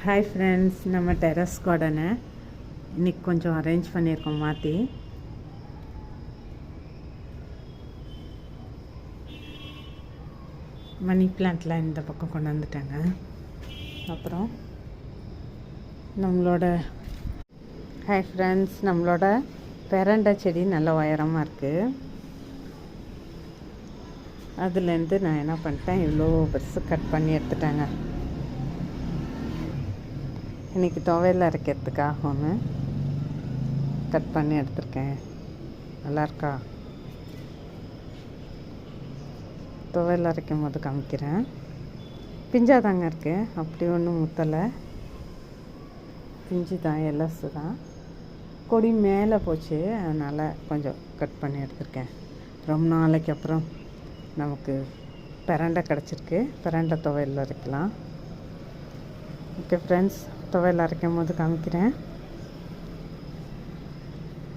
Hi friends, நம்ம terrace கார்டனை இன்றைக்கி கொஞ்சம் அரேஞ்ச் பண்ணியிருக்கோம் மாற்றி. மணி பிளான்ட்லாம் இந்த பக்கம் கொண்டு வந்துட்டாங்க. அப்புறம் ஹாய் ஃப்ரெண்ட்ஸ், நம்மளோட பெரண்டை செடி நல்ல உயரமாக இருக்குது. அதுலேருந்து நான் என்ன பண்ணிட்டேன், இவ்வளோ பெருசு கட் பண்ணி எடுத்துட்டேங்க. இன்றைக்கி துவையல் அரைக்கிறதுக்காக ஒன்று கட் பண்ணி எடுத்துருக்கேன். நல்லாயிருக்கா? துவையல் அரைக்கும் போது காமிக்கிறேன். பிஞ்சாதாங்க இருக்குது, அப்படி ஒன்றும் முத்தலை, பிஞ்சு தான், எல்லசு தான். கொடி மேலே போச்சு, அதனால் கொஞ்சம் கட் பண்ணி எடுத்துருக்கேன். ரொம்ப நாளைக்கு அப்புறம் நமக்கு பிரண்டை கிடச்சிருக்கு. பிரண்டை துவையல் அரைக்கலாம். ஓகே ஃப்ரெண்ட்ஸ், துவையல் அரைக்கும் போது காமிக்கிறேன்.